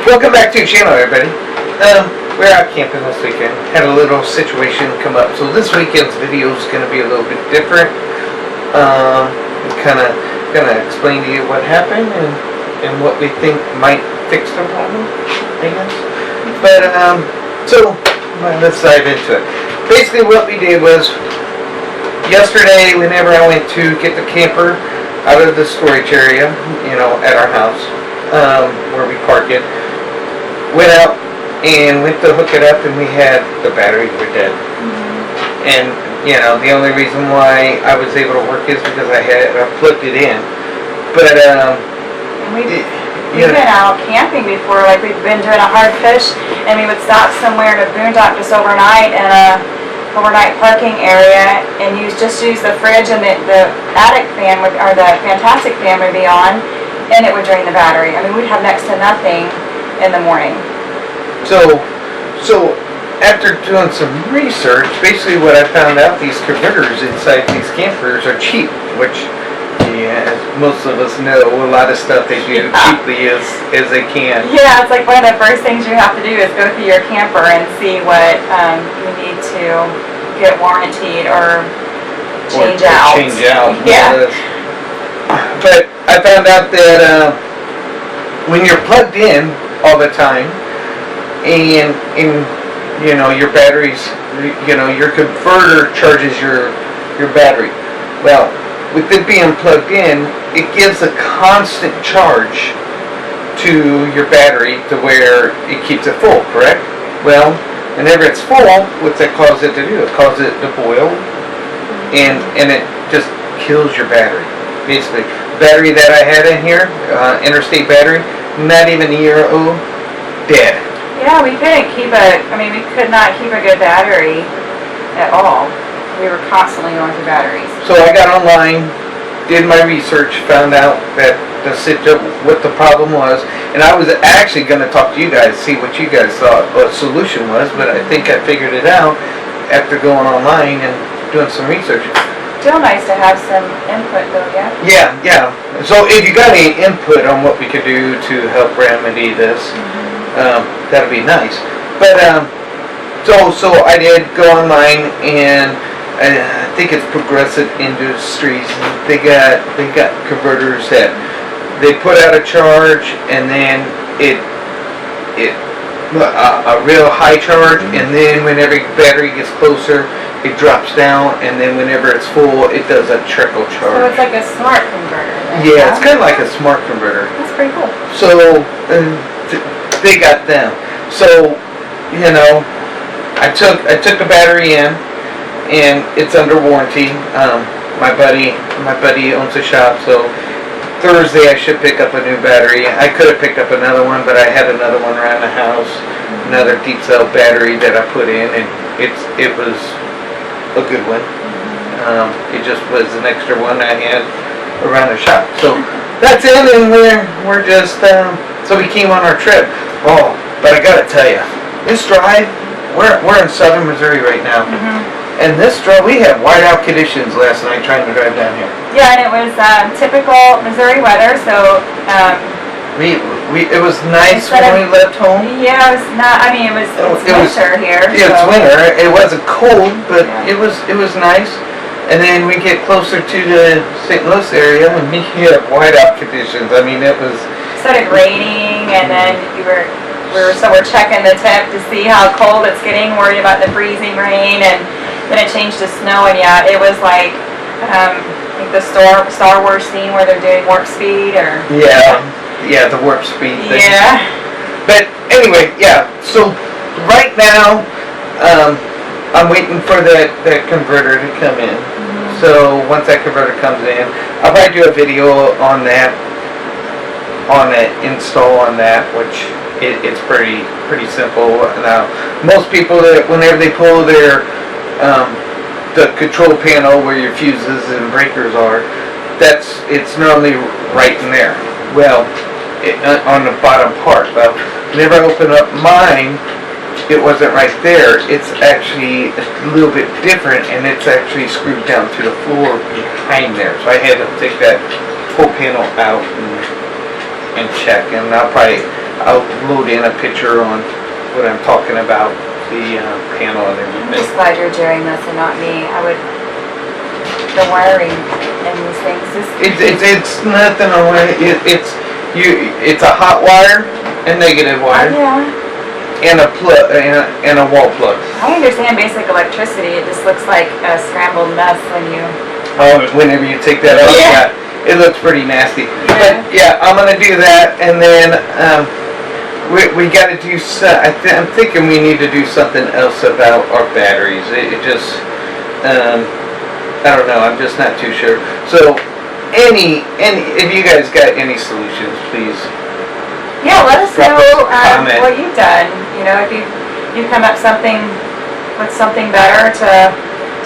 Welcome back to the channel, everybody. We're out camping this weekend. Had a little situation come up, so this weekend's video is going to be a little bit different. Kind of gonna explain to you what happened and what we think might fix the problem, I guess. But so let's dive into it. Basically, what we did was yesterday, whenever I went to get the camper out of the storage area, you know, at our house where we park it, went out and went to hook it up, and we had the batteries were dead. And you know, the only reason why I was able to work is because I plugged it in. But we've been out camping before, like we've been doing a hard fish, and we would stop somewhere to boondock just overnight in a overnight parking area, and use the fridge, and the attic fan would, or the Fantastic fan would be on, and it would drain the battery. I mean, we'd have next to nothing in the morning. So after doing some research, basically what I found out, these converters inside these campers are cheap, which, yeah, as most of us know, a lot of stuff they do cheaply as they can. Yeah, it's like one of the first things you have to do is go through your camper and see what you need to get warranted or change out. Change out. Yeah. But I found out that when you're plugged in all the time, and you know, your batteries, you know, your converter charges your battery. Well, with it being plugged in, it gives a constant charge to your battery to where it keeps it full, correct? Well, whenever it's full, what's that cause it to do? It causes it to boil, and it just kills your battery. Basically, the battery that I had in here, interstate battery, not even a year old, dead. Yeah, we could not keep a good battery at all. We were constantly going through batteries. So I got online, did my research, found out that what the problem was, and I was actually going to talk to you guys, see what you guys thought a solution was, but I think I figured it out after going online and doing some research. Still nice to have some input though, yeah? Yeah. So if you got any input on what we could do to help remedy this, that'd be nice. But so I did go online, and I think it's Progressive Industries. They got converters that they put out a charge, and then a real high charge, and then whenever the battery gets closer, it drops down, and then whenever it's full, it does a trickle charge. So it's like a smart converter then, yeah, it's kind of like a smart converter. That's pretty cool. So they got them. So, you know, I took the battery in, and it's under warranty. My buddy owns a shop, so Thursday I should pick up a new battery. I could have picked up another one, but I had another one around the house, another deep cell battery that I put in, and it was a good one. It just was an extra one I had around the shop. So that's it, and we're just so we came on our trip. Oh, but I gotta tell you, this drive, we're in southern Missouri right now, and this drive, we had whiteout conditions last night trying to drive down here. Yeah, and it was typical Missouri weather, so it was nice when we left home. Yeah, it was not. I mean, it's winter here. Yeah, it's winter. It wasn't cold, but it was nice. And then we get closer to the St. Louis area, and we had whiteout conditions. I mean, it was. It started raining, and then we're checking the temp to see how cold it's getting. Worried about the freezing rain, and then it changed to snow. And yeah, it was like the Star Wars scene where they're doing warp speed, or yeah, the warp speed thing. Yeah. But anyway, yeah. So right now, I'm waiting for that converter to come in. So once that converter comes in, I'll probably do a video on that, on the install on that, which it's pretty simple. Now, most people, that whenever they pull their the control panel where your fuses and breakers are, it's normally right in there. Well, on the bottom part. Well, whenever I open up mine, it wasn't right there. It's actually a little bit different, and it's actually screwed down to the floor behind there. So I had to take that whole panel out and check, and I'll probably I'll load in a picture on what I'm talking about, the panel and I'm everything. just glad you're doing this and not me. The wiring and these things is... It's nothing on it. It's a hot wire and negative wire. Yeah. And a plug and a wall plug. I understand basic electricity. It just looks like a scrambled mess when you... Whenever you take that out, yeah, it looks pretty nasty. Yeah. But yeah, I'm gonna do that, and then we got to do. I'm thinking we need to do something else about our batteries. It just, I don't know. I'm just not too sure. So, if you guys got any solutions, please. Yeah, let us know comment. what you've done. You know, if you come up with something better to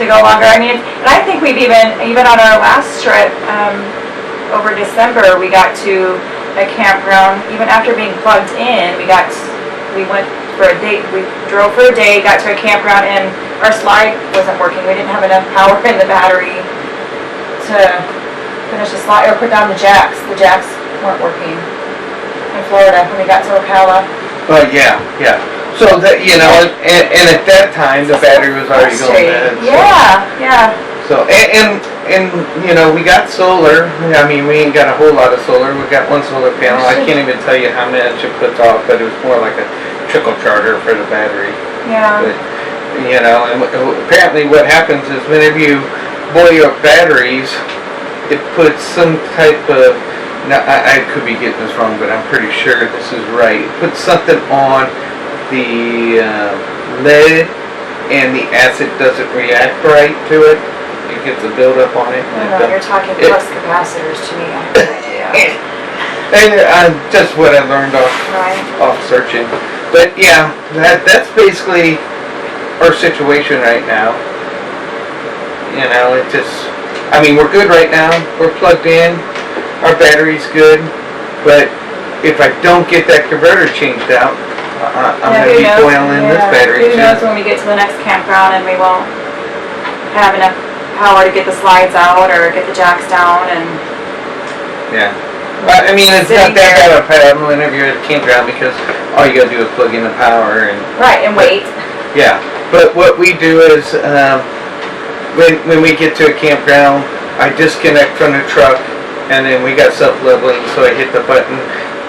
go longer. I mean, and I think we've even on our last trip over December, we got to a campground. Even after being plugged in, we went for a date. We drove for a day, got to a campground, and our slide wasn't working. We didn't have enough power in the battery to finish the slide or put down the jacks. The jacks weren't working. In Florida when we got to Ocala. Oh yeah. So that and at that time the battery was already going bad. So. Yeah. So and we got solar. I mean, we ain't got a whole lot of solar. We got one solar panel. I can't even tell you how much it puts off, but it was more like a trickle charger for the battery. Yeah. But, and apparently what happens is whenever you boil your batteries, it puts some type of... Now, I could be getting this wrong, but I'm pretty sure this is right. Put something on the lead, and the acid doesn't react right to it. It gets a buildup on it. You're talking flux capacitors to me. And just what I learned off searching. But yeah, that's basically our situation right now. It just... I mean, we're good right now. We're plugged in. Our battery's good, but if I don't get that converter changed out, I'm going to be boiling this battery too. Who knows when we get to the next campground and we won't have enough power to get the slides out or get the jacks down and... Yeah. I mean, it's not that bad of a problem whenever you're at a campground because all you got to do is plug in the power and... Right, and wait. Yeah. But what we do is, when we get to a campground, I disconnect from the truck. And then we got self-leveling, so I hit the button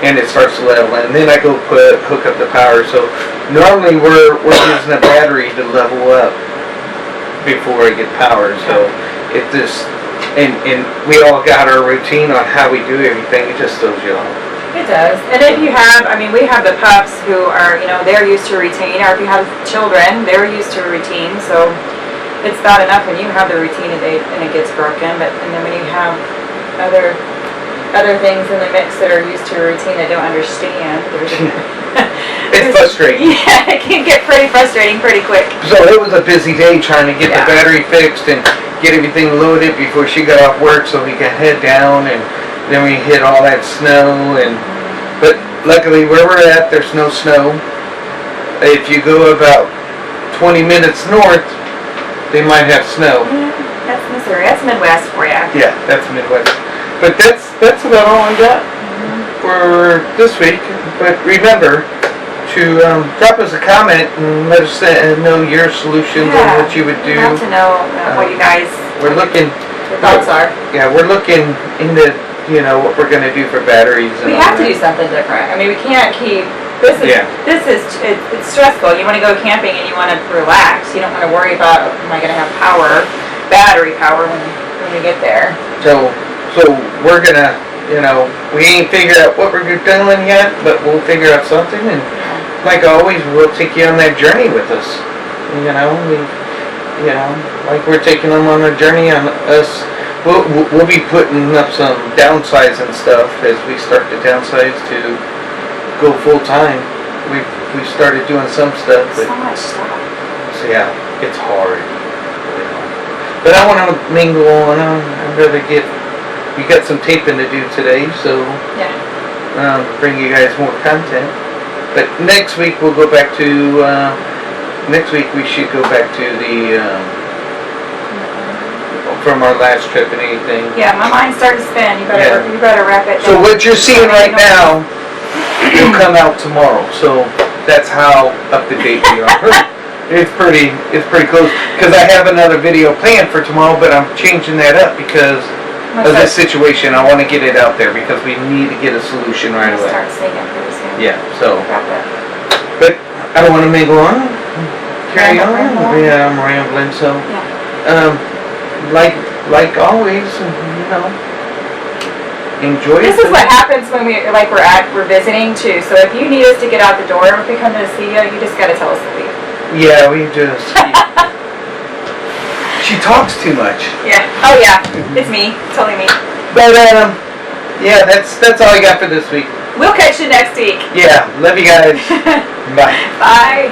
and it starts leveling. And then I go hook up the power. So normally we're using a battery to level up before I get power. So it just, and we all got our routine on how we do everything. It just throws you off. It does. And if you have, we have the pups who are, they're used to routine. Or if you have children, they're used to a routine. So it's bad enough when you have the routine and it gets broken. And then when you have other things in the mix that are used to a routine that don't understand. It's frustrating. Yeah, it can get pretty frustrating pretty quick. So it was a busy day trying to get the battery fixed and get everything loaded before she got off work so we could head down, and then we hit all that snow. But luckily where we're at, there's no snow. If you go about 20 minutes north, they might have snow. That's Missouri. That's Midwest for you. Yeah, that's Midwest. But that's about all I got for this week. But remember to drop us a comment and let us know your solutions and what you would do. We'd love to know what you guys... Your thoughts are. Yeah, we're looking into what we're going to do for batteries. We have to do something different. I mean, we can't keep... It's stressful. You want to go camping and you want to relax. You don't want to worry about, am I going to have battery power when we get there. So we're gonna, we ain't figured out what we're doing yet, but we'll figure out something, and like always, we'll take you on that journey with us. Like we're taking them on a journey on us. We'll be putting up some downsides and stuff as we start to downsize to go full time. We've started doing some stuff, but so much stuff. So yeah, it's hard. But I want to mingle on. I'd rather we got some taping to do today, so bring you guys more content. But next week we'll go back to, next week we should go back to the, from our last trip and anything. Yeah, my mind's starting to spin. You better wrap it down. So what you're seeing right now it'll come out tomorrow. So that's how up to date we are. It's pretty close. Because I have another video planned for tomorrow, but I'm changing that up because of this situation. I want to get it out there because we need to get a solution right away. Start singing pretty soon. Yeah. So, Got that. but I don't want to mingle on. Carry on. Ramble. Yeah, I'm rambling. So, like always, you know, enjoy it. This is what happens when we're visiting too. So if you need us to get out the door, if we come to see you, you just gotta tell us to leave. Yeah, we just. She talks too much. Yeah. Oh yeah. It's me. Totally me. But yeah, that's all I got for this week. We'll catch you next week. Yeah, love you guys. Bye. Bye.